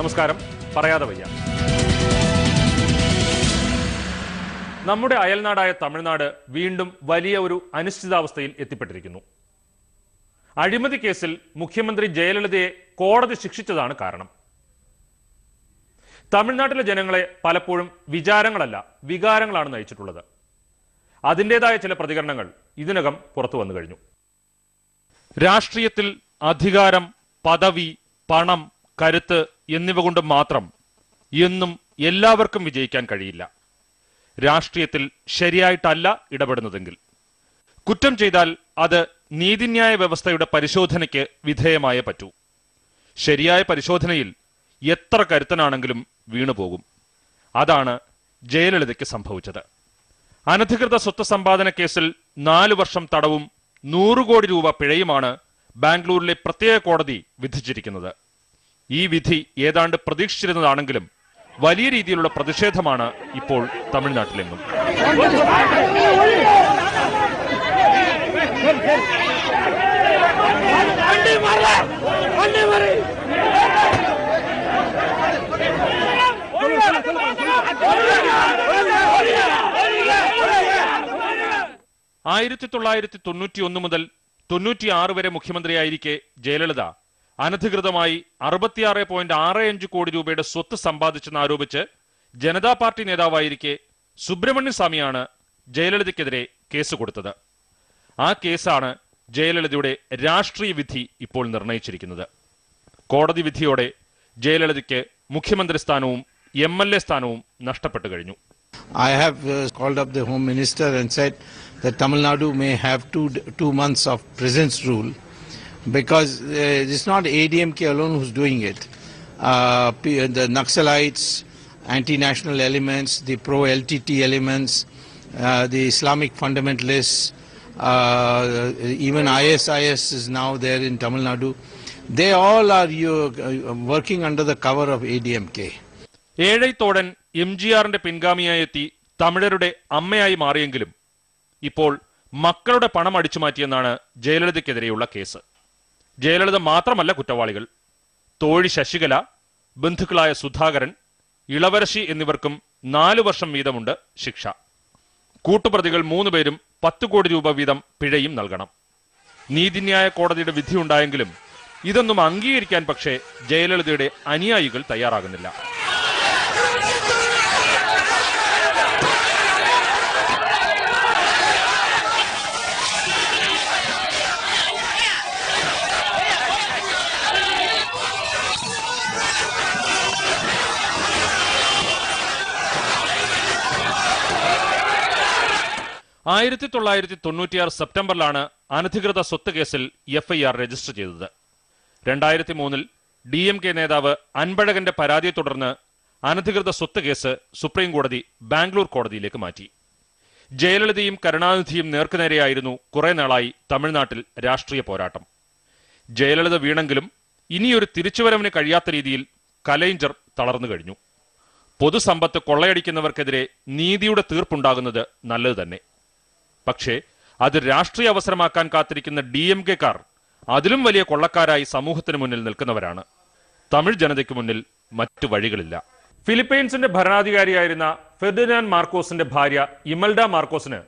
നമസ്കാരം. പറയാതെ വയ്യ. നമ്മുടെ അയൽനാടായ തമിഴ്നാട് വീണ്ടും വലിയ ഒരു അനിശ്ചിതാവസ്ഥയിൽ എത്തിപ്പെട്ടിരിക്കുന്നു. അഴിമതി കേസിൽ മുഖ്യമന്ത്രി ജയലളിതയെ കോടതി ശിക്ഷിച്ചതാണ് കാരണം. തമിഴ്നാട്ടിലെ ജനങ്ങളെ പലപ്പോഴും വിചാരങ്ങളല്ല വികാരങ്ങളാണ് നയിച്ചിട്ടുള്ളത്. അതിൻ്റെതായ ചില പ്രതികരണങ്ങൾ ഇതിനകം പുറത്തു വന്നു കഴിഞ്ഞു. രാഷ്ട്രീയത്തിൽ അധികാരം, പദവി, പണം, കരുത്ത് എന്നിവ കൊണ്ട് മാത്രം എന്നും എല്ലാവർക്കും വിജയിക്കാൻ കഴിയില്ല. രാഷ്ട്രീയത്തിൽ ശരിയായിട്ടല്ല ഇടപെടുന്നതെങ്കിൽ, കുറ്റം ചെയ്താൽ അത് നീതിന്യായ വ്യവസ്ഥയുടെ പരിശോധനയ്ക്ക് വിധേയമായേ പറ്റൂ. ശരിയായ പരിശോധനയിൽ എത്ര കരുത്തനാണെങ്കിലും വീണുപോകും. അതാണ് ജയലളിതയ്ക്ക് സംഭവിച്ചത്. അനധികൃത സ്വത്ത് സമ്പാദന കേസിൽ 4 വർഷം തടവും 100 കോടി രൂപ പിഴയുമാണ് ബാംഗ്ലൂരിലെ പ്രത്യേക കോടതി വിധിച്ചിരിക്കുന്നത്. ഈ വിധി ഏതാണ്ട് പ്രതീക്ഷിച്ചിരുന്നതാണെങ്കിലും വലിയ രീതിയിലുള്ള പ്രതിഷേധമാണ് ഇപ്പോൾ തമിഴ്നാട്ടിലെങ്ങും. മുതൽ 96 വരെ മുഖ്യമന്ത്രിയായിരിക്കെ ജയലളിത അനധികൃതമായി 66.65 കോടി രൂപയുടെ സ്വത്ത് സമ്പാദിച്ചെന്നാരോപിച്ച് ജനതാ പാർട്ടി നേതാവായിരിക്കെ സുബ്രഹ്മണ്യ സ്വാമിയാണ് ജയലളിതയ്ക്കെതിരെ കേസ് കൊടുത്തത്. ആ കേസാണ് ജയലളിതയുടെ രാഷ്ട്രീയ വിധി ഇപ്പോൾ നിർണയിച്ചിരിക്കുന്നത്. കോടതി വിധിയോടെ ജയലളിതയ്ക്ക് മുഖ്യമന്ത്രി സ്ഥാനവും MLA സ്ഥാനവും നഷ്ടപ്പെട്ടു കഴിഞ്ഞു. I have called up the Home Minister and said that Tamil Nadu may have two months of prisons rule, because it's not ADMK alone who's doing it. The Naxalites, anti-national elements, the pro-LTT elements, the Islamic fundamentalists, even ISIS is now there in Tamil Nadu. They all are working under the cover of ADMK. ഏഴൈത്തോടൻ MGRന്റെ പിൻഗാമിയായി എത്തി തമിഴരുടെ അമ്മയായി മാറിയെങ്കിലും ഇപ്പോൾ മക്കളുടെ പണം അടിച്ചു മാറ്റിയെന്നാണ് ജയലളിതയ്ക്കെതിരെയുള്ള case. Jayalalithaa മാത്രമല്ല കുറ്റവാളികൾ. തോഴി ശശികല, ബന്ധുക്കളായ സുധാകരൻ, ഇളവരശി എന്നിവർക്കും 4 വർഷം വീതമുണ്ട് ശിക്ഷ. കൂട്ടുപ്രതികൾ 3 പേരും 10 കോടി രൂപ വീതം പിഴയും നൽകണം. നീതിന്യായ കോടതിയുടെ വിധിയുണ്ടായെങ്കിലും ഇതൊന്നും അംഗീകരിക്കാൻ പക്ഷേ ജയലളിതയുടെ അനുയായികൾ തയ്യാറാകുന്നില്ല. സെപ്റ്റംബറിലാണ് അനധികൃത സ്വത്ത് കേസിൽ FIR രജിസ്റ്റർ ചെയ്തത്. 2003 DMK നേതാവ് അൻപഴകന്റെ പരാതിയെ തുടർന്ന് അനധികൃത സ്വത്ത് കേസ് സുപ്രീം കോടതി ബാംഗ്ലൂർ കോടതിയിലേക്ക് മാറ്റി. ജയലളിതയും കരുണാനിധിയും നേർക്കുനേരെയായിരുന്നു കുറെ നാളായി തമിഴ്നാട്ടിൽ രാഷ്ട്രീയ പോരാട്ടം. ജയലളിത വീണെങ്കിലും ഇനിയൊരു തിരിച്ചുവരവിന് കഴിയാത്ത രീതിയിൽ കലൈഞ്ചർ തളർന്നു കഴിഞ്ഞു. പൊതുസമ്പത്ത് കൊള്ളയടിക്കുന്നവർക്കെതിരെ നീതിയുടെ തീർപ്പുണ്ടാകുന്നത് നല്ലത് തന്നെ. പക്ഷേ അത് രാഷ്ട്രീയ അവസരമാക്കാൻ കാത്തിരിക്കുന്ന DMK-ക്കാർ അതിലും വലിയ കൊള്ളക്കാരായി സമൂഹത്തിന് മുന്നിൽ നിൽക്കുന്നവരാണ്. തമിഴ് ജനതയ്ക്ക് മുന്നിൽ മറ്റു വഴികളില്ല. ഫിലിപ്പൈൻസിന്റെ ഭരണാധികാരിയായിരുന്ന ഫെർഡിനാൻഡ് മാർക്കോസിന്റെ ഭാര്യ ഇമൽഡ മാർക്കോസിന്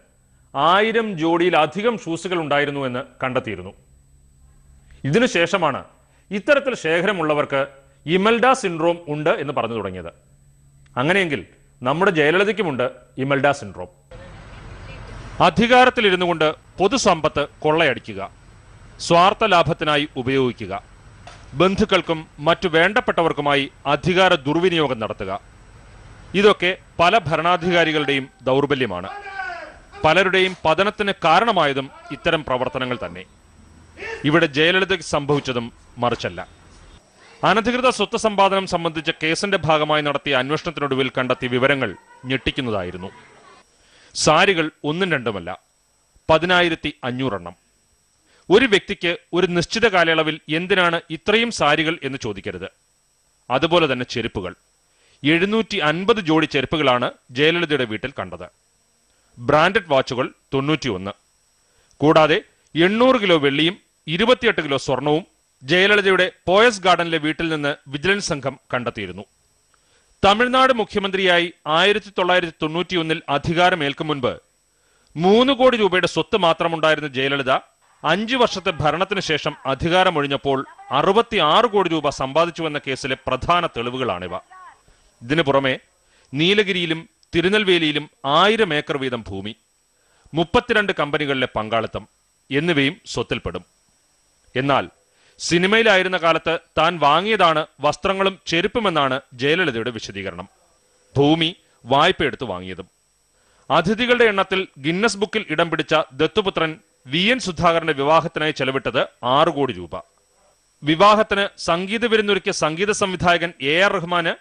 1000 ജോഡിയിലധികം ഷൂസുകൾ ഉണ്ടായിരുന്നു എന്ന് കണ്ടെത്തിയിരുന്നു. ഇതിനുശേഷമാണ് ഇത്തരത്തിൽ ശേഖരമുള്ളവർക്ക് ഇമൽഡ സിൻഡ്രോം ഉണ്ട് എന്ന് പറഞ്ഞു തുടങ്ങിയത്. അങ്ങനെയെങ്കിൽ നമ്മുടെ ജയലളിതയ്ക്കുമുണ്ട് ഇമൽഡ സിൻഡ്രോം. അധികാരത്തിലിരുന്നു കൊണ്ട് പൊതുസമ്പത്ത് കൊള്ളയടിക്കുക, സ്വാർത്ഥ ലാഭത്തിനായി ഉപയോഗിക്കുക, ബന്ധുക്കൾക്കും മറ്റു വേണ്ടപ്പെട്ടവർക്കുമായി അധികാര ദുർവിനിയോഗം നടത്തുക, ഇതൊക്കെ പല ഭരണാധികാരികളുടെയും ദൗർബല്യമാണ്. പലരുടെയും പതനത്തിന് കാരണമായതും ഇത്തരം പ്രവർത്തനങ്ങൾ തന്നെ. ഇവിടെ ജയലളിതയ്ക്ക് സംഭവിച്ചതും മറിച്ചല്ല. അനധികൃത സ്വത്ത് സമ്പാദനം സംബന്ധിച്ച കേസിന്റെ ഭാഗമായി നടത്തിയ അന്വേഷണത്തിനൊടുവിൽ കണ്ടെത്തിയ വിവരങ്ങൾ ഞെട്ടിക്കുന്നതായിരുന്നു. സാരികൾ 1-2മല്ല, 10,500 എണ്ണം. ഒരു വ്യക്തിക്ക് ഒരു നിശ്ചിത കാലയളവിൽ എന്തിനാണ് ഇത്രയും സാരികൾ എന്ന് ചോദിക്കരുത്. അതുപോലെ തന്നെ ചെരുപ്പുകൾ 750 ജോഡി ചെരുപ്പുകളാണ് ജയലളിതയുടെ വീട്ടിൽ കണ്ടത്. ബ്രാൻഡഡ് വാച്ചുകൾ 91, കൂടാതെ 800 കിലോ വെള്ളിയും 28 കിലോ സ്വർണവും ജയലളിതയുടെ പോയസ് ഗാർഡനിലെ വീട്ടിൽ നിന്ന് വിജിലൻസ് സംഘം കണ്ടെത്തിയിരുന്നു. തമിഴ്നാട് മുഖ്യമന്ത്രിയായി 1991 അധികാരമേൽക്കും മുൻപ് 3 കോടി രൂപയുടെ സ്വത്ത് മാത്രമുണ്ടായിരുന്ന ജയലളിത 5 വർഷത്തെ ഭരണത്തിന് ശേഷം അധികാരമൊഴിഞ്ഞപ്പോൾ 66 കോടി രൂപ സമ്പാദിച്ചുവെന്ന കേസിലെ പ്രധാന തെളിവുകളാണിവ. ഇതിനു പുറമെ നീലഗിരിയിലും തിരുനെൽവേലിയിലും 1000 ഏക്കർ വീതം ഭൂമി, 32 കമ്പനികളിലെ പങ്കാളിത്തം എന്നിവയും സ്വത്തിൽപ്പെടും. എന്നാൽ സിനിമയിലായിരുന്ന കാലത്ത് താൻ വാങ്ങിയതാണ് വസ്ത്രങ്ങളും ചെരുപ്പുമെന്നാണ് ജയലളിതയുടെ വിശദീകരണം. ഭൂമി വായ്പയെടുത്ത് വാങ്ങിയതും. അതിഥികളുടെ എണ്ണത്തിൽ ഗിന്നസ് ബുക്കിൽ ഇടം പിടിച്ച ദത്തുപുത്രൻ VN സുധാകരന്റെ വിവാഹത്തിനായി ചെലവിട്ടത് 6 കോടി രൂപ. വിവാഹത്തിന് സംഗീത വിരുന്നൊരുക്കിയ സംഗീത സംവിധായകൻ AR റഹ്മാന്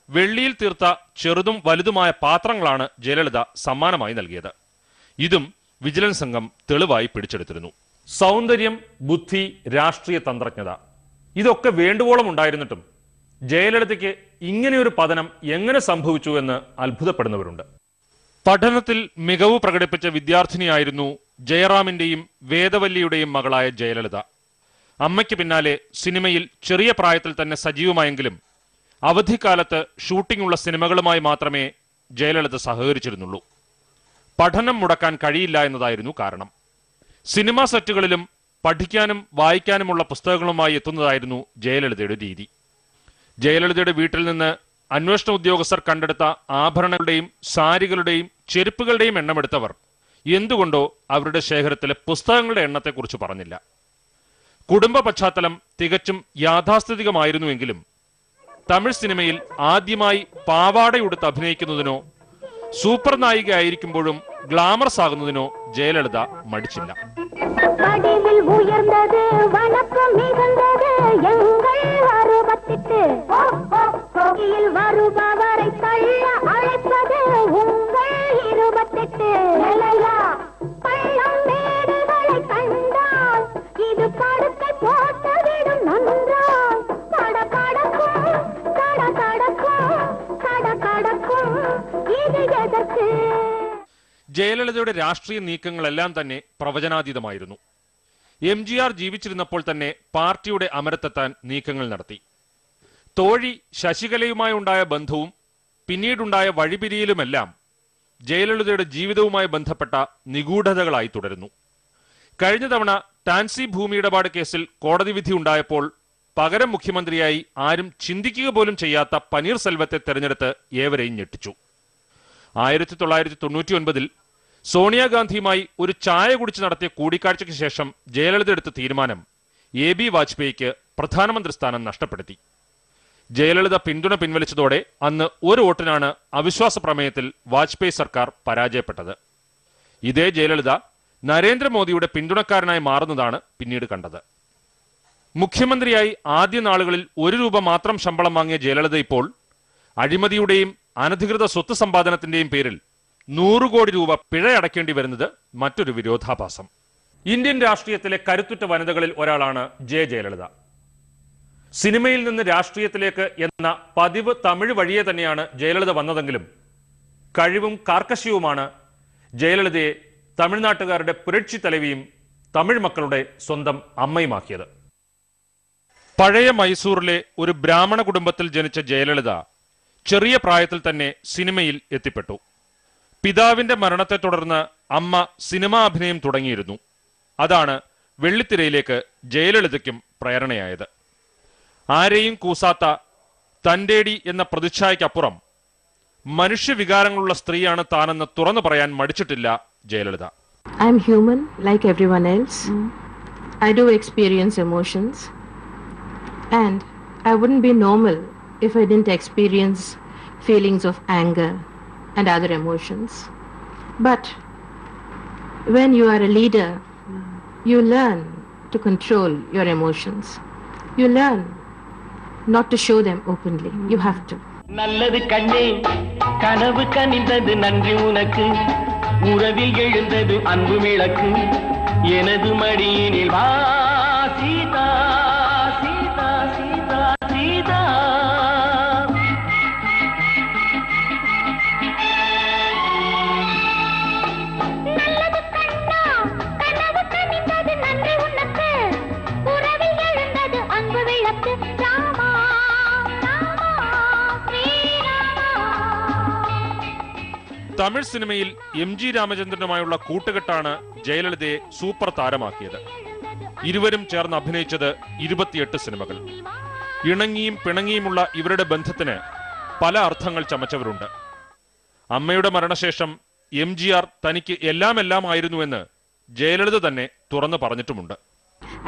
വെള്ളിയിൽ തീർത്ത ചെറുതും വലുതുമായ പാത്രങ്ങളാണ് ജയലളിത സമ്മാനമായി നൽകിയത്. ഇതും വിജിലൻസ് സംഘം തെളിവായി പിടിച്ചെടുത്തിരുന്നു. സൗന്ദര്യം, ബുദ്ധി, രാഷ്ട്രീയ തന്ത്രജ്ഞത ഇതൊക്കെ വേണ്ടുവോളം ഉണ്ടായിരുന്നിട്ടും ജയലളിതയ്ക്ക് ഇങ്ങനെയൊരു പതനം എങ്ങനെ സംഭവിച്ചു എന്ന് അത്ഭുതപ്പെടുന്നവരുണ്ട്. പഠനത്തിൽ മികവ് പ്രകടിപ്പിച്ച വിദ്യാർത്ഥിനിയായിരുന്നു ജയറാമിന്റെയും വേദവല്ലിയുടെയും മകളായ ജയലളിത. അമ്മയ്ക്ക് പിന്നാലെ സിനിമയിൽ ചെറിയ പ്രായത്തിൽ തന്നെ സജീവമായെങ്കിലും അവധിക്കാലത്ത് ഷൂട്ടിംഗുള്ള സിനിമകളുമായി മാത്രമേ ജയലളിത സഹകരിച്ചിരുന്നുള്ളൂ. പഠനം മുടക്കാൻ കഴിയില്ല എന്നതായിരുന്നു കാരണം. സിനിമാ സെറ്റുകളിലും പഠിക്കാനും വായിക്കാനുമുള്ള പുസ്തകങ്ങളുമായി എത്തുന്നതായിരുന്നു ജയലളിതയുടെ രീതി. ജയലളിതയുടെ വീട്ടിൽ നിന്ന് അന്വേഷണ ഉദ്യോഗസ്ഥർ കണ്ടെടുത്ത ആഭരണങ്ങളുടെയും സാരികളുടെയും ചെരുപ്പുകളുടെയും എണ്ണമെടുത്തവർ എന്തുകൊണ്ടോ അവരുടെ ശേഖരത്തിലെ പുസ്തകങ്ങളുടെ എണ്ണത്തെക്കുറിച്ച് പറഞ്ഞില്ല. കുടുംബ പശ്ചാത്തലം തികച്ചും യാഥാസ്ഥിതികമായിരുന്നുവെങ്കിലും തമിഴ് സിനിമയിൽ ആദ്യമായി പാവാടയുടുത്ത് അഭിനയിക്കുന്നതിനോ സൂപ്പർ നായികയായിരിക്കുമ്പോഴും ഗ്ലാമറസ് ആകുന്നതിനോ ജയലളിത മടിച്ചില്ല. ജയലളിതയുടെ രാഷ്ട്രീയ നീക്കങ്ങളെല്ലാം തന്നെ പ്രവചനാതീതമായിരുന്നു. MGR ജീവിച്ചിരുന്നപ്പോൾ തന്നെ പാർട്ടിയുടെ അമരത്തെത്താൻ നീക്കങ്ങൾ നടത്തി. തോഴി ശശികലയുമായി ഉണ്ടായ ബന്ധവും പിന്നീടുണ്ടായ വഴിപിരിയലുമെല്ലാം ജയലളിതയുടെ ജീവിതവുമായി ബന്ധപ്പെട്ട നിഗൂഢതകളായി തുടരുന്നു. കഴിഞ്ഞ തവണ ടാൻസി ഭൂമി ഇടപാട് കേസിൽ കോടതി വിധി ഉണ്ടായപ്പോൾ പകരം മുഖ്യമന്ത്രിയായി ആരും ചിന്തിക്കുക പോലും ചെയ്യാത്ത പനീർ സെൽവത്തെ തെരഞ്ഞെടുത്ത് ഏവരെയും ഞെട്ടിച്ചു. 1999 സോണിയാഗാന്ധിയുമായി ഒരു ചായ കുടിച്ച് നടത്തിയ കൂടിക്കാഴ്ചയ്ക്ക് ശേഷം ജയലളിത എടുത്ത തീരുമാനം AB വാജ്പേയിക്ക് പ്രധാനമന്ത്രി സ്ഥാനം നഷ്ടപ്പെടുത്തി. ജയലളിത പിന്തുണ പിൻവലിച്ചതോടെ അന്ന് ഒരു വോട്ടിനാണ് അവിശ്വാസ പ്രമേയത്തിൽ വാജ്പേയി സർക്കാർ പരാജയപ്പെട്ടത്. ഇതേ ജയലളിത നരേന്ദ്രമോദിയുടെ പിന്തുണക്കാരനായി മാറുന്നതാണ് പിന്നീട് കണ്ടത്. മുഖ്യമന്ത്രിയായി ആദ്യ നാളുകളിൽ 1 രൂപ മാത്രം ശമ്പളം വാങ്ങിയ ജയലളിത ഇപ്പോൾ അഴിമതിയുടെയും അനധികൃത സ്വത്ത് സമ്പാദനത്തിന്റെയും പേരിൽ 100 കോടി രൂപ പിഴ അടയ്ക്കേണ്ടി വരുന്നത് മറ്റൊരു വിരോധാഭാസം. ഇന്ത്യൻ രാഷ്ട്രീയത്തിലെ കരുത്തുറ്റ വനിതകളിൽ ഒരാളാണ് ജയലളിത. സിനിമയിൽ നിന്ന് രാഷ്ട്രീയത്തിലേക്ക് എന്ന പതിവ് തമിഴ് വഴിയെ തന്നെയാണ് ജയലളിത വന്നതെങ്കിലും കഴിവും കാർക്കശ്യവുമാണ് ജയലളിതയെ തമിഴ്നാട്ടുകാരുടെ പുരട്சி തലവിയും തമിഴ് മക്കളുടെ സ്വന്തം അമ്മയുമാക്കിയത്. പഴയ മൈസൂറിലെ ഒരു ബ്രാഹ്മണ കുടുംബത്തിൽ ജനിച്ച ജയലളിത ചെറിയ പ്രായത്തിൽ തന്നെ സിനിമയിൽ എത്തിപ്പെട്ടു. പിതാവിന്റെ മരണത്തെ തുടർന്ന് അമ്മ സിനിമാ അഭിനയം തുടങ്ങിയിരുന്നു. അതാണ് വെള്ളിത്തിരയിലേക്ക് ജയലളിതയ്ക്കും പ്രേരണയായത്. ആരെയും കൂസാത്ത തന്റേടി എന്ന പ്രതിച്ഛായയ്ക്കപ്പുറം മനുഷ്യവികാരങ്ങളുള്ള സ്ത്രീയാണ് താനെന്ന് തുറന്നു പറയാൻ മടിച്ചിട്ടില്ല Jayalalithaa. I am human like everyone else. I do experience emotions and I wouldn't be normal if I didn't experience feelings of anger and other emotions. But when you are a leader, you learn to control your emotions. You learn not to show them openly. You have to. நல்லது கண்ணே கனவு கனிந்தது நன்றி உனக்கு உறவில் எழுந்தது அன்பு விளக்கு எனது மடியினில் வா சீதா சீதா சீதா சீதா நல்லது கண்ணா கனவு கனிந்தது நன்றி உனக்கு உறவில் எழுந்தது തമിഴ് സിനിമയിൽ എം ജി രാമചന്ദ്രനുമായുള്ള കൂട്ടുകെട്ടാണ് ജയലളിതയെ സൂപ്പർ താരമാക്കിയത്. ഇരുവരും ചേർന്ന് അഭിനയിച്ചത് 28 സിനിമകൾ. ഇണങ്ങിയും പിണങ്ങിയുമുള്ള ഇവരുടെ ബന്ധത്തിന് പല അർത്ഥങ്ങൾ ചമച്ചവരുണ്ട്. അമ്മയുടെ മരണശേഷം MGR തനിക്ക് എല്ലാം ആയിരുന്നുവെന്ന് ജയലളിത തന്നെ തുറന്നു പറഞ്ഞിട്ടുമുണ്ട്.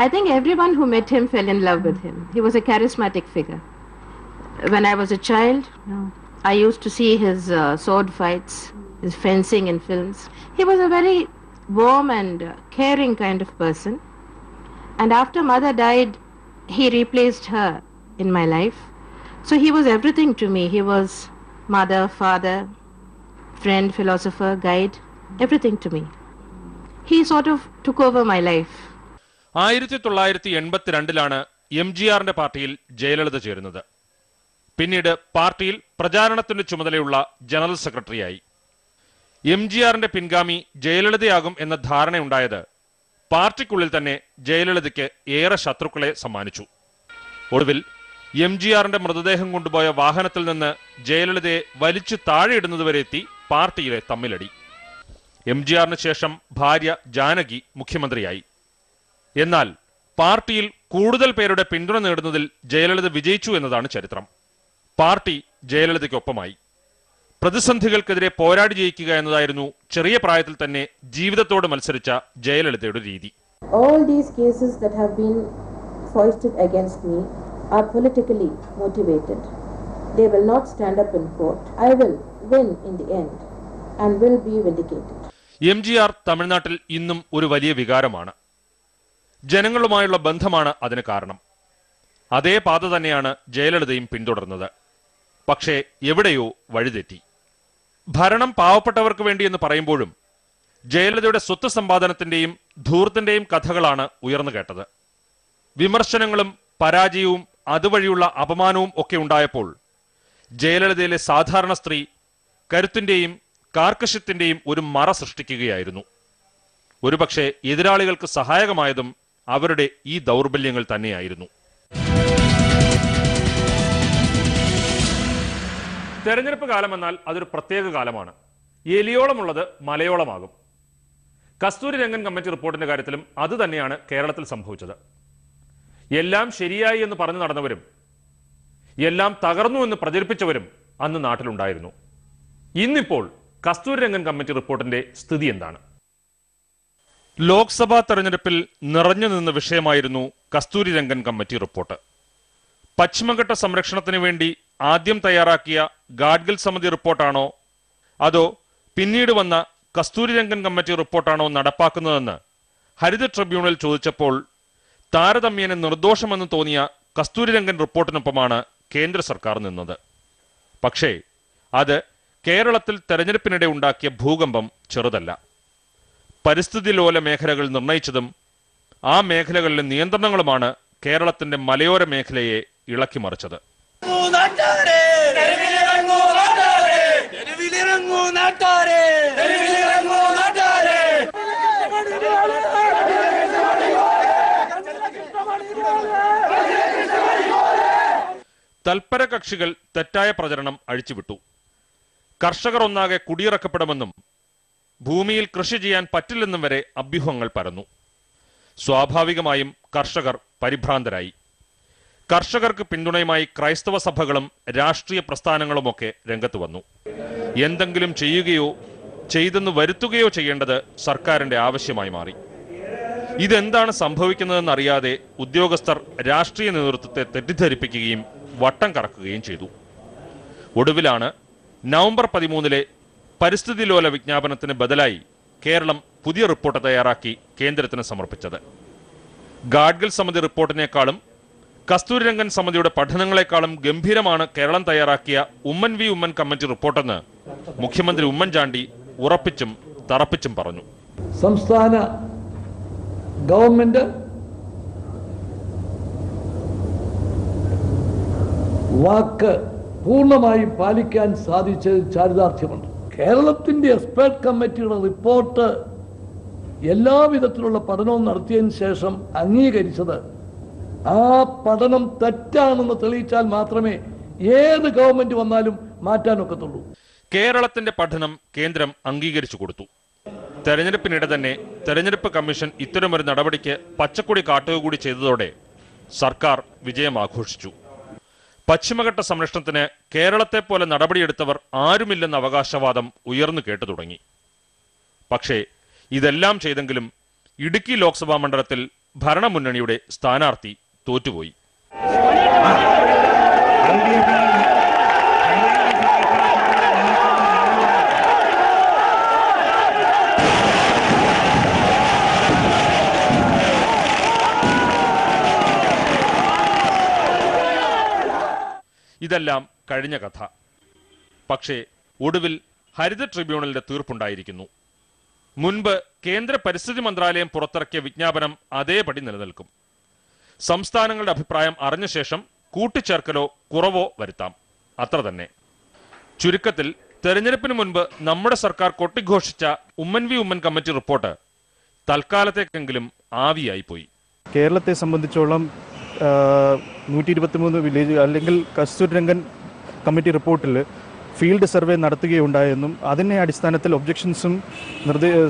I think everyone who met him fell in love with him. He was a charismatic figure. When I was a child, I used to see his sword fights, his fencing in films. He was a very warm and caring kind of person. And after mother died, he replaced her in my life. So he was everything to me. He was mother, father, friend, philosopher, guide, everything to me. He sort of took over my life. 1982 MGRന്റെ പാർട്ടിയിൽ ജയലളിത ചേരുന്നത്. പിന്നീട് പാർട്ടിയിൽ പ്രചാരണത്തിന്റെ ചുമതലയുള്ള general സെക്രട്ടറിയായി. MGRന്റെ പിൻഗാമി ജയലളിതയാകും എന്ന ധാരണയുണ്ടായത് പാർട്ടിക്കുള്ളിൽ തന്നെ ജയലളിതയ്ക്ക് ഏറെ ശത്രുക്കളെ സമ്മാനിച്ചു. ഒടുവിൽ MGRന്റെ മൃതദേഹം കൊണ്ടുപോയ വാഹനത്തിൽ നിന്ന് ജയലളിതയെ വലിച്ചു താഴെയിടുന്നതുവരെ എത്തി പാർട്ടിയിലെ തമ്മിലടി. MGRന് ശേഷം ഭാര്യ ജാനകി മുഖ്യമന്ത്രിയായി. എന്നാൽ പാർട്ടിയിൽ കൂടുതൽ പേരുടെ പിന്തുണ നേടുന്നതിൽ ജയലളിത വിജയിച്ചു എന്നതാണ് ചരിത്രം. പാർട്ടി ജയലളിതയ്ക്കൊപ്പമായി. പ്രതിസന്ധികൾക്കെതിരെ പോരാടി ജയിക്കുക എന്നതായിരുന്നു ചെറിയ പ്രായത്തിൽ തന്നെ ജീവിതത്തോട് മത്സരിച്ച ജയലളിതയുടെ രീതി. All these cases that have been foisted against me are politically motivated. They will not stand up in court. I will win in the end and will be vindicated. MGR തമിഴ്നാട്ടിൽ ഇന്നും ഒരു വലിയ വികാരമാണ്. ജനങ്ങളുമായുള്ള ബന്ധമാണ് അതിന് കാരണം. അതേ പാത തന്നെയാണ് ജയലളിതയും പിന്തുടർന്നത്. പക്ഷേ എവിടെയോ വഴിതെറ്റി. ഭരണം പാവപ്പെട്ടവർക്ക് വേണ്ടി എന്ന് പറയുമ്പോഴും ജയലളിതയുടെ സ്വത്ത് സമ്പാദനത്തിന്റെയും ധൂർത്തിന്റെയും കഥകളാണ് ഉയർന്നു കേട്ടത്. വിമർശനങ്ങളും പരാജയവും അതുവഴിയുള്ള അപമാനവും ഒക്കെ ഉണ്ടായപ്പോൾ ജയലളിതയിലെ സാധാരണ സ്ത്രീ കരുത്തിന്റെയും കാർക്കശ്യത്തിന്റെയും ഒരു മറ സൃഷ്ടിക്കുകയായിരുന്നു. ഒരുപക്ഷെ എതിരാളികൾക്ക് സഹായകമായതും അവരുടെ ഈ ദൗർബല്യങ്ങൾ തന്നെയായിരുന്നു. തെരഞ്ഞെടുപ്പ് കാലമെന്നാൽ അതൊരു പ്രത്യേക കാലമാണ്. എലിയോളമുള്ളത് മലയോളമാകും. കസ്തൂരി രംഗൻ കമ്മിറ്റി റിപ്പോർട്ടിന്റെ കാര്യത്തിലും അത് തന്നെയാണ് കേരളത്തിൽ സംഭവിച്ചത്. എല്ലാം ശരിയായി എന്ന് പറഞ്ഞു നടന്നവരും എല്ലാം തകർന്നു എന്ന് പ്രചരിപ്പിച്ചവരും അന്ന് നാട്ടിലുണ്ടായിരുന്നു. ഇന്നിപ്പോൾ കസ്തൂരി രംഗൻ കമ്മിറ്റി റിപ്പോർട്ടിന്റെ സ്ഥിതി എന്താണ്? ലോക്സഭാ തെരഞ്ഞെടുപ്പിൽ നിറഞ്ഞു നിന്ന വിഷയമായിരുന്നു കസ്തൂരി രംഗൻ കമ്മിറ്റി റിപ്പോർട്ട്. പശ്ചിമഘട്ട സംരക്ഷണത്തിന് വേണ്ടി ആദ്യം തയ്യാറാക്കിയ ഗാഡ്ഗിൽ സമിതി റിപ്പോർട്ടാണോ അതോ പിന്നീട് വന്ന കസ്തൂരി രംഗൻ കമ്മിറ്റി റിപ്പോർട്ടാണോ നടപ്പാക്കുന്നതെന്ന് ഹരിത ട്രിബ്യൂണൽ ചോദിച്ചപ്പോൾ താരതമ്യേന നിർദോഷമെന്ന് തോന്നിയ കസ്തൂരി രംഗൻ റിപ്പോർട്ടിനൊപ്പമാണ് കേന്ദ്ര സർക്കാർ നിന്നത്. പക്ഷേ അത് കേരളത്തിൽ തെരഞ്ഞെടുപ്പിനിടെ ഉണ്ടാക്കിയ ഭൂകമ്പം ചെറുതല്ല. പരിസ്ഥിതി ലോല മേഖലകൾ നിർണയിച്ചതും ആ മേഖലകളിലെ നിയന്ത്രണങ്ങളുമാണ് കേരളത്തിന്റെ മലയോര മേഖലയെ ഇളക്കിമറിച്ചത്. തൽപര കക്ഷികൾ തെറ്റായ പ്രചരണം അഴിച്ചുവിട്ടു. കർഷകർ ഒന്നാകെ കുടിയിറക്കപ്പെടുമെന്നും ഭൂമിയിൽ കൃഷി ചെയ്യാൻ പറ്റില്ലെന്നും വരെ അഭ്യൂഹങ്ങൾ പരന്നു. സ്വാഭാവികമായും കർഷകർ പരിഭ്രാന്തരായി. കർഷകർക്ക് പിന്തുണയുമായി ക്രൈസ്തവ സഭകളും രാഷ്ട്രീയ പ്രസ്ഥാനങ്ങളുമൊക്കെ രംഗത്ത് വന്നു. എന്തെങ്കിലും ചെയ്യുകയോ ചെയ്തെന്ന് വരുത്തുകയോ ചെയ്യേണ്ടത് സർക്കാരിന്റെ ആവശ്യമായി മാറി. ഇതെന്താണ് സംഭവിക്കുന്നതെന്നറിയാതെ ഉദ്യോഗസ്ഥർ രാഷ്ട്രീയ നേതൃത്വത്തെ തെറ്റിദ്ധരിപ്പിക്കുകയും വട്ടം കറക്കുകയും ചെയ്തു. ഒടുവിലാണ് നവംബർ 13 പരിസ്ഥിതി ലോല വിജ്ഞാപനത്തിന് ബദലായി കേരളം പുതിയ റിപ്പോർട്ട് തയ്യാറാക്കി കേന്ദ്രത്തിന് സമർപ്പിച്ചത്. ഗാഡ്ഗിൽ സമിതി റിപ്പോർട്ടിനേക്കാളും കസ്തൂരി രംഗൻ സമിതിയുടെ പഠനങ്ങളെക്കാളും ഗംഭീരമാണ് കേരളം തയ്യാറാക്കിയ ഉമ്മൻ വി ഉമ്മൻ കമ്മിറ്റി റിപ്പോർട്ടെന്ന് മുഖ്യമന്ത്രി ഉമ്മൻചാണ്ടി ഉറപ്പിച്ചും തറപ്പിച്ചും പറഞ്ഞു. സംസ്ഥാന ഗവൺമെന്റ് വാക്ക് പൂർണ്ണമായും പാലിക്കാൻ സാധിച്ചത് ചാരിതാർത്ഥ്യമുണ്ട്. കേരളത്തിന്റെ എക്സ്പേർട്ട് കമ്മിറ്റിയുടെ റിപ്പോർട്ട് എല്ലാവിധത്തിലുള്ള പഠനവും നടത്തിയതിനു ശേഷം അംഗീകരിച്ചത് ആ പഠനം തെറ്റാണെന്ന് തെളിയിച്ചാൽ മാത്രമേ ഏത് ഗവൺമെന്റ് വന്നാലും മാറ്റാനൊക്കത്തുള്ളൂ. കേരളത്തിന്റെ പഠനം കേന്ദ്രം അംഗീകരിച്ചു കൊടുത്തു. തെരഞ്ഞെടുപ്പിനിടെ തന്നെ തെരഞ്ഞെടുപ്പ് കമ്മീഷൻ ഇത്തരമൊരു നടപടിക്ക് പച്ചക്കൊടി കാട്ടുക കൂടി ചെയ്തതോടെ സർക്കാർ വിജയം ആഘോഷിച്ചു. പശ്ചിമഘട്ട സംരക്ഷണത്തിന് കേരളത്തെ പോലെ നടപടിയെടുത്തവർ ആരുമില്ലെന്ന അവകാശവാദം ഉയർന്നു കേട്ടു തുടങ്ങി. പക്ഷേ ഇതെല്ലാം ചെയ്തെങ്കിലും ഇടുക്കി ലോക്സഭാ മണ്ഡലത്തിൽ ഭരണമുന്നണിയുടെ സ്ഥാനാർത്ഥി തോറ്റുപോയി. ഇതെല്ലാം കഴിഞ്ഞ കഥ. പക്ഷേ ഒടുവിൽ ഹരിത ട്രിബ്യൂണലിന്റെ തീർപ്പുണ്ടായിരിക്കുന്നു. മുൻപ് കേന്ദ്ര പരിസ്ഥിതി മന്ത്രാലയം പുറത്തിറക്കിയ വിജ്ഞാപനം അതേപടി നിലനിൽക്കും. സംസ്ഥാനങ്ങളുടെ അഭിപ്രായം അറിഞ്ഞ ശേഷം കൂട്ടിച്ചേർക്കലോ കുറവോ വരുത്താം, അത്ര തന്നെ. ചുരുക്കത്തിൽ തെരഞ്ഞെടുപ്പിന് മുൻപ് നമ്മുടെ സർക്കാർ കൊട്ടിഘോഷിച്ച Oommen V Oommen committee report തൽക്കാലത്തേക്കെങ്കിലും ആവിയായി പോയി. കേരളത്തെ സംബന്ധിച്ചോളം 123 വില്ലേജ് അല്ലെങ്കിൽ കസ്തൂരിരംഗൻ കമ്മിറ്റി റിപ്പോർട്ടിൽ ഫീൽഡ് സർവേ നടത്തുകയുണ്ടായെന്നും അതിനെ അടിസ്ഥാനത്തിൽ ഒബ്ജക്ഷൻസും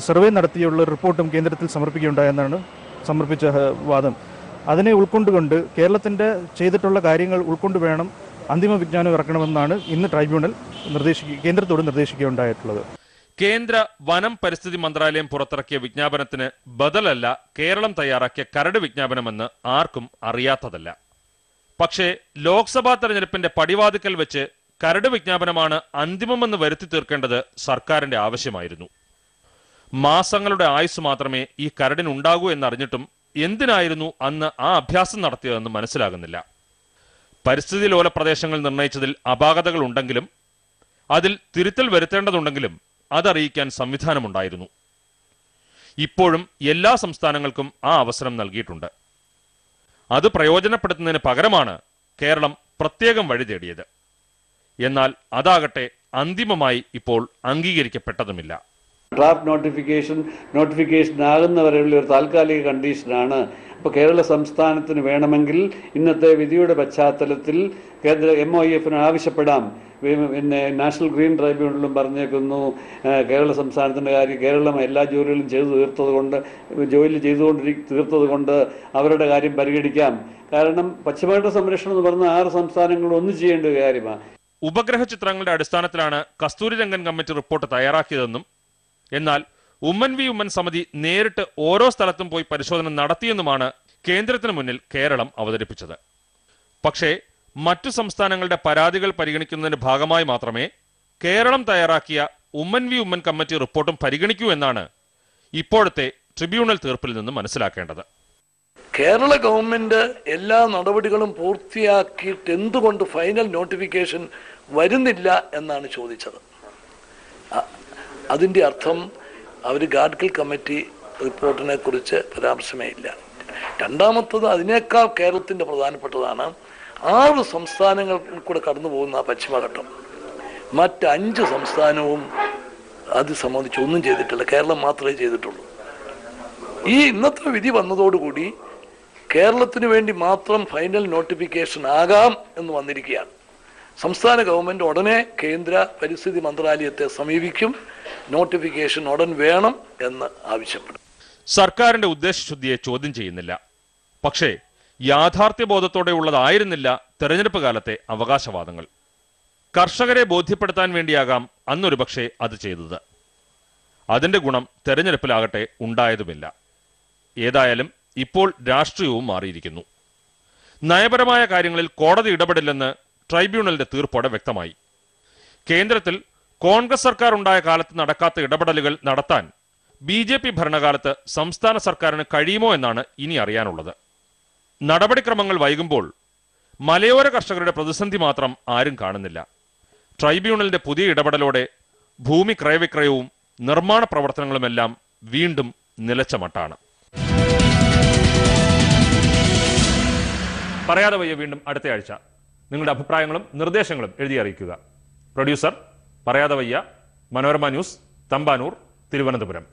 സർവേ നടത്തിയുള്ള റിപ്പോർട്ടും കേന്ദ്രത്തിൽ സമർപ്പിക്കുകയുണ്ടായെന്നാണ് സമർപ്പിച്ച വാദം. അതിനെ ഉൾക്കൊണ്ടുകൊണ്ട് കേരളത്തിൻ്റെ ചെയ്തിട്ടുള്ള കാര്യങ്ങൾ ഉൾക്കൊണ്ട് വേണം അന്തിമ വിജ്ഞാനം ഇറക്കണമെന്നാണ് ഇന്ന് ട്രൈബ്യൂണൽ കേന്ദ്രത്തോട് നിർദ്ദേശിക്കുകയുണ്ടായിട്ടുള്ളത്. കേന്ദ്ര വനം പരിസ്ഥിതി മന്ത്രാലയം പുറത്തിറക്കിയ വിജ്ഞാപനത്തിന് ബദലല്ല കേരളം തയ്യാറാക്കിയ കരട് വിജ്ഞാപനമെന്ന് ആർക്കും അറിയാത്തതല്ല. പക്ഷേ ലോക്സഭാ തെരഞ്ഞെടുപ്പിന്റെ പടിവാതിക്കൽ വെച്ച് കരട് വിജ്ഞാപനമാണ് അന്തിമമെന്ന് വരുത്തി തീർക്കേണ്ടത് സർക്കാരിന്റെ ആവശ്യമായിരുന്നു. മാസങ്ങളുടെ ആയുസ് മാത്രമേ ഈ കരടിനുണ്ടാകൂ എന്നറിഞ്ഞിട്ടും എന്തിനായിരുന്നു അന്ന് ആ അഭ്യാസം നടത്തിയതെന്ന് മനസ്സിലാകുന്നില്ല. പരിസ്ഥിതി ലോല പ്രദേശങ്ങൾ നിർണയിച്ചതിൽ അപാകതകൾ ഉണ്ടെങ്കിലും അതിൽ തിരുത്തൽ വരുത്തേണ്ടതുണ്ടെങ്കിലും അതറിയിക്കാൻ സംവിധാനമുണ്ടായിരുന്നു. ഇപ്പോഴും എല്ലാ സംസ്ഥാനങ്ങൾക്കും ആ അവസരം നൽകിയിട്ടുണ്ട്. അത് പ്രയോജനപ്പെടുത്തുന്നതിന് പകരമാണ് കേരളം പ്രത്യേകം വഴി തേടിയത്. എന്നാൽ അതാകട്ടെ അന്തിമമായി ഇപ്പോൾ അംഗീകരിക്കപ്പെട്ടതുമില്ല. ഡ്രാഫ്റ്റ് നോട്ടിഫിക്കേഷൻ ആകുന്നവരെയുള്ള ഒരു താൽക്കാലിക കണ്ടീഷനാണ്. അപ്പോൾ കേരള സംസ്ഥാനത്തിന് വേണമെങ്കിൽ ഇന്നത്തെ വിധിയുടെ പശ്ചാത്തലത്തിൽ കേന്ദ്ര MOEFന് ആവശ്യപ്പെടാം. പിന്നെ നാഷണൽ ഗ്രീൻ ട്രൈബ്യൂണലും പറഞ്ഞേക്കുന്നു കേരള സംസ്ഥാനത്തിൻ്റെ കാര്യം കേരളം എല്ലാ ജോലികളും തീർത്തത് കൊണ്ട് അവരുടെ കാര്യം പരിഗണിക്കാം. കാരണം പശ്ചിമഘട്ട സംരക്ഷണം എന്ന് പറഞ്ഞ 6 സംസ്ഥാനങ്ങളും ഒന്നും ചെയ്യേണ്ട കാര്യമാണ്. ഉപഗ്രഹ ചിത്രങ്ങളുടെ അടിസ്ഥാനത്തിലാണ് കസ്തൂരിരംഗൻ കമ്മിറ്റി റിപ്പോർട്ട് തയ്യാറാക്കിയതെന്നും എന്നാൽ ഉമ്മൻ വി ഉമ്മൻ സമിതി നേരിട്ട് ഓരോ സ്ഥലത്തും പോയി പരിശോധന നടത്തിയെന്നുമാണ് കേന്ദ്രത്തിന് മുന്നിൽ കേരളം അവതരിപ്പിച്ചത്. പക്ഷേ മറ്റു സംസ്ഥാനങ്ങളുടെ പരാതികൾ പരിഗണിക്കുന്നതിന്റെ ഭാഗമായി മാത്രമേ കേരളം തയ്യാറാക്കിയ ഉമ്മൻ വി ഉമ്മൻ കമ്മിറ്റി റിപ്പോർട്ടും പരിഗണിക്കൂ എന്നാണ് ഇപ്പോഴത്തെ ട്രിബ്യൂണൽ തീർപ്പിൽ നിന്ന് മനസ്സിലാക്കേണ്ടത്. കേരള ഗവൺമെന്റ് എല്ലാ നടപടികളും പൂർത്തിയാക്കിയിട്ട് എന്തുകൊണ്ട് ഫൈനൽ നോട്ടിഫിക്കേഷൻ വരുന്നില്ല എന്നാണ് ചോദിച്ചത്. അതിൻ്റെ അർത്ഥം അവർ ഗാഡ്ഗിൽ കമ്മിറ്റി റിപ്പോർട്ടിനെ കുറിച്ച് പരാമർശമേ ഇല്ല. രണ്ടാമത്തത് അതിനേക്കാൾ കേരളത്തിൻ്റെ പ്രധാനപ്പെട്ടതാണ് 6 സംസ്ഥാനങ്ങൾ കൂടെ കടന്നു പോകുന്ന പശ്ചിമഘട്ടം. മറ്റ് 5 സംസ്ഥാനവും അത് സംബന്ധിച്ച് ഒന്നും ചെയ്തിട്ടില്ല, കേരളം മാത്രമേ ചെയ്തിട്ടുള്ളൂ. ഈ ഇന്നത്തെ വിധി വന്നതോടുകൂടി കേരളത്തിന് വേണ്ടി മാത്രം ഫൈനൽ നോട്ടിഫിക്കേഷൻ ആകാം എന്ന് വന്നിരിക്കുകയാണ്. സംസ്ഥാന ഗവൺമെൻറ് ഉടനെ കേന്ദ്ര പരിസ്ഥിതി മന്ത്രാലയത്തെ സമീപിക്കും, നോട്ടിഫിക്കേഷൻ ഉടൻ വേണം എന്ന് ആവശ്യപ്പെടും. സർക്കാരിന്റെ ഉദ്ദേശശുദ്ധിയെ ചോദ്യം ചെയ്യുന്നില്ല. പക്ഷേ യാഥാർത്ഥ്യബോധത്തോടെ ഉള്ളതായിരുന്നില്ല തെരഞ്ഞെടുപ്പ് കാലത്തെ അവകാശവാദങ്ങൾ. കർഷകരെ ബോധ്യപ്പെടുത്താൻ വേണ്ടിയാകാം അന്നൊരു പക്ഷേ അത് ചെയ്തത്. അതിന്റെ ഗുണം തെരഞ്ഞെടുപ്പിലാകട്ടെ ഉണ്ടായതുമില്ല. ഏതായാലും ഇപ്പോൾ രാഷ്ട്രീയവും മാറിയിരിക്കുന്നു. നയപരമായ കാര്യങ്ങളിൽ കോടതി ഇടപെടില്ലെന്ന് ട്രൈബ്യൂണലിന്റെ തീർപ്പോടെ വ്യക്തമായി. കേന്ദ്രത്തിൽ കോൺഗ്രസ് സർക്കാർ ഉണ്ടായ കാലത്ത് നടക്കാത്ത ഇടപെടലുകൾ നടത്താൻ BJP ഭരണകാലത്ത് സംസ്ഥാന സർക്കാരിന് കഴിയുമോ എന്നാണ് ഇനി അറിയാനുള്ളത്. നടപടിക്രമങ്ങൾ വൈകുമ്പോൾ മലയോര കർഷകരുടെ പ്രതിസന്ധി മാത്രം ആരും കാണുന്നില്ല. ട്രൈബ്യൂണലിന്റെ പുതിയ ഇടപെടലോടെ ഭൂമി ക്രയവിക്രയവും നിർമ്മാണ പ്രവർത്തനങ്ങളുമെല്ലാം വീണ്ടും നിലച്ച മട്ടാണ്. പറയാതെ വയ്യ വീണ്ടും അടുത്തയാഴ്ച. നിങ്ങളുടെ അഭിപ്രായങ്ങളും നിർദ്ദേശങ്ങളും എഴുതി അറിയിക്കുക. പ്രൊഡ്യൂസർ പറയാതെ വയ്യ, മനോരമ ന്യൂസ്, തമ്പാനൂർ, തിരുവനന്തപുരം.